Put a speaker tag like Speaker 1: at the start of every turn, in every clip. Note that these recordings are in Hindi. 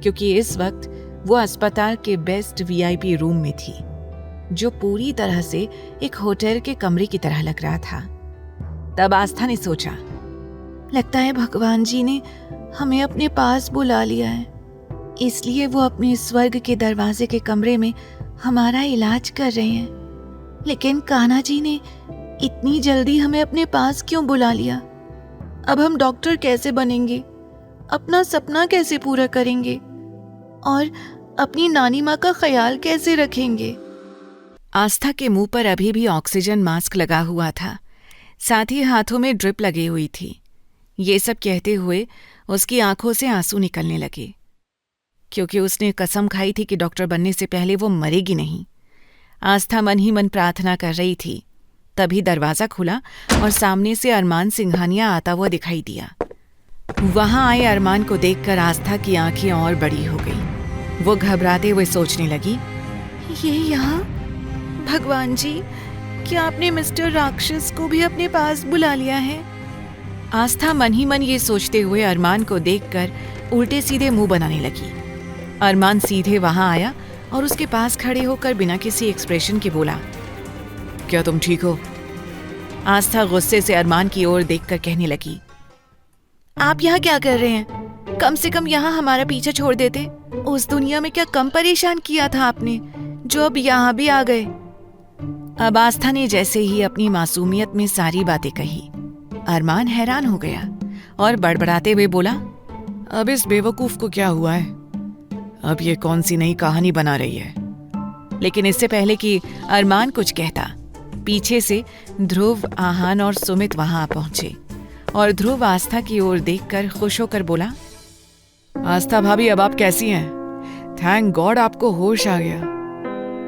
Speaker 1: क्योंकि इस वक्त वो अस्पताल के बेस्ट वीआईपी रूम में थी, जो पूरी तरह से एक होटल के कमरे की तरह लग रहा था। तब आस्था ने सोचा, लगता है भगवान जी ने हमें अपने पास बुला लिया है, इसलिए वो अपने स्वर्ग के दरवाजे के कमरे में हमारा इलाज कर रहे हैं। लेकिन कान्हा जी ने इतनी जल्दी हमें अपने पास क्यों बुला लिया? अब हम डॉक्टर कैसे बनेंगे? अपना सपना कैसे पूरा करेंगे? और अपनी नानी माँ का ख्याल कैसे रखेंगे? आस्था के मुंह पर अभी भी ऑक्सीजन मास्क लगा हुआ था, साथ ही हाथों में ड्रिप लगी हुई थी। ये सब कहते हुए उसकी आंखों से आंसू निकलने लगे, क्योंकि उसने कसम खाई थी कि डॉक्टर बनने से पहले वो मरेगी नहीं। आस्था मन ही मन प्रार्थना कर रही थी। तभी दरवाज़ा खुला और सामने से अरमान सिंघानिया आता हुआ दिखाई दिया। वहां आए अरमान को देखकर आस्था की आंखें और बड़ी हो गई। वो घबराते हुए सोचने लगी, ये यहाँ? भगवान जी, क्या आपने मिस्टर राक्षस को भी अपने पास बुला लिया है? आस्था मन ही मन ये सोचते हुए अरमान को देखकर उल्टे सीधे मुंह बनाने लगी। अरमान सीधे वहां आया और उसके पास खड़े होकर बिना किसी एक्सप्रेशन के बोला, क्या तुम ठीक हो? आस्था गुस्से से अरमान की ओर देखकर कहने लगी, आप यहाँ क्या कर रहे हैं? कम से कम यहाँ हमारा पीछा छोड़ देते। उस दुनिया में क्या कम परेशान किया था आपने, जो अब यहाँ भी आ गए? अब आस्था ने जैसे ही अपनी मासूमियत में सारी बातें कही, अरमान हैरान हो गया और बड़बड़ाते हुए बोला, अब इस बेवकूफ को क्या हुआ है? अब ये कौन सी नई कहानी बना रही है? लेकिन इससे पहले कि अरमान कुछ कहता, पीछे से ध्रुव, आहान और सुमित वहां पहुंचे और ध्रुव आस्था की ओर देखकर खुश होकर बोला, आस्था भाभी, अब आप कैसी हैं? थैंक गॉड आपको होश आ गया।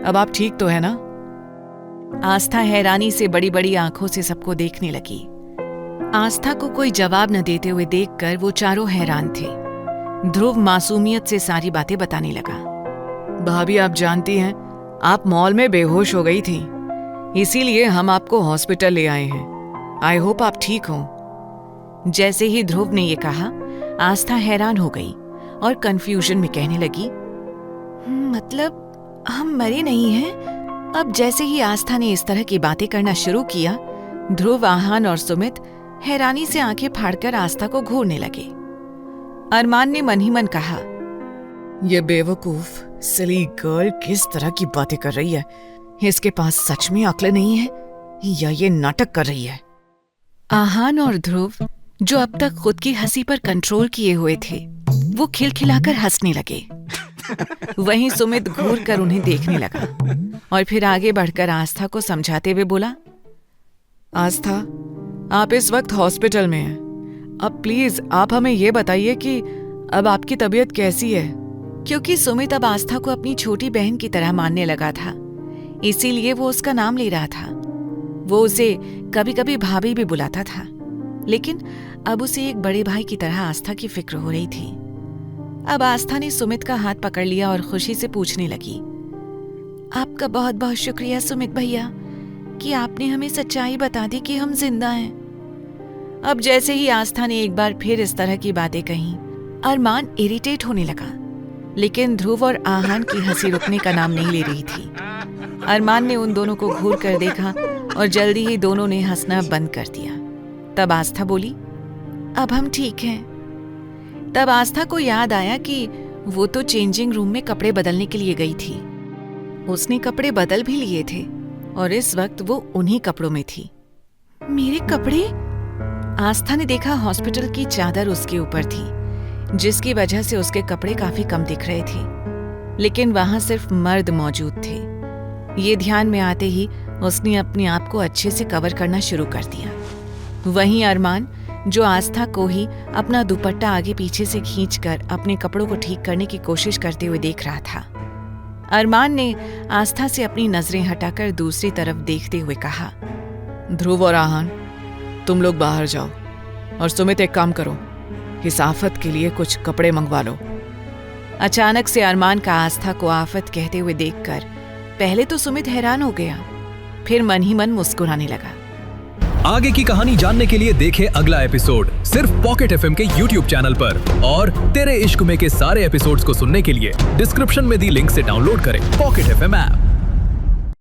Speaker 1: अब आप ठीक तो है ना? आस्था हैरानी से बड़ी बड़ी आंखों से सबको देखने लगी। आस्था को कोई जवाब न देते हुए देखकर वो चारों हैरान थे। ध्रुव मासूमियत से सारी बातें बताने लगा। भाभी, आप जानती हैं, आप मॉल में बेहोश हो गई थी, इसीलिए हम आपको हॉस्पिटल ले आए हैं। आई होप आप ठीक हो। जैसे ही ध्रुव ने ये कहा, आस्था हैरान हो गई और कंफ्यूजन में कहने लगी, मतलब हम मरे नहीं हैं? अब जैसे ही आस्था ने इस तरह की बातें करना शुरू किया, ध्रुव, आहान और सुमित हैरानी से आंखें फाड़कर आस्था को घूरने लगे। अरमान ने मन ही मन कहा, ये बेवकूफ सिली गर्ल किस तरह की बातें कर रही है? इसके पास सच में अक्ल नहीं है या ये नाटक कर रही है? आहान और ध्रुव, जो अब तक खुद की हंसी पर कंट्रोल किए हुए थे, वो खिलखिलाकर हंसने लगे। वहीं सुमित घूर कर उन्हें देखने लगा और फिर आगे बढ़कर आस्था को समझाते हुए बोला, आस्था, आप इस वक्त हॉस्पिटल में हैं। अब प्लीज आप हमें ये बताइए कि अब आपकी तबीयत कैसी है? क्योंकि सुमित अब आस्था को अपनी छोटी बहन की तरह मानने लगा था, इसीलिए वो उसका नाम ले रहा था। वो उसे कभी कभी भाभी भी बुलाता था, लेकिन अब उसे एक बड़े भाई की तरह आस्था की फिक्र हो रही थी। अब आस्था ने सुमित का हाथ पकड़ लिया और खुशी से पूछने लगी, आपका बहुत बहुत शुक्रिया सुमित भैया कि आपने हमें सच्चाई बता दी कि हम जिंदा हैं। अब जैसे ही आस्था ने एक बार फिर इस तरह की बातें कहीं, अरमान इरिटेट होने लगा, लेकिन ध्रुव और आहान की हंसी रुकने का नाम नहीं ले रही थी। अरमान ने उन दोनों को घूर कर देखा और जल्दी ही दोनों ने हंसना बंद कर दिया। तब आस्था बोली, अब हम ठीक हैं। तब आस्था को याद आया कि वो तो चेंजिंग रूम में कपड़े बदलने के लिए गई थी। उसने कपड़े बदल भी लिए थे और इस वक्त वो उन्हीं कपड़ों में थी। मेरे कपड़े? आस्था ने देखा हॉस्पिटल की चादर उसके ऊपर थी, जिसकी वजह से उसके कपड़े काफी कम दिख रहे थे, लेकिन वहां सिर्फ मर्द मौजूद थे। ये ध्यान में आते ही उसने अपने आप को अच्छे से कवर करना शुरू कर दिया। वहीं अरमान, जो आस्था को ही अपना दुपट्टा आगे पीछे से खींचकर अपने कपड़ों को ठीक करने की कोशिश करते हुए देख रहा था। अरमान ने आस्था से अपनी नजरें हटाकर दूसरी तरफ देखते हुए कहा, ध्रुव और आहान, तुम लोग बाहर जाओ और सुमित एक काम करो, इस आफत के लिए कुछ कपड़े मंगवा लो। अचानक से अरमान का आस्था को आफत कहते हुए देखकर पहले तो सुमित हैरान हो गया, फिर मन ही मन मुस्कुराने लगा।
Speaker 2: आगे की कहानी जानने के लिए देखें अगला एपिसोड सिर्फ पॉकेट एफएम के यूट्यूब चैनल पर। और तेरे इश्क में के सारे एपिसोड्स को सुनने के लिए डिस्क्रिप्शन में दी लिंक से डाउनलोड करें पॉकेट एफएम ऐप।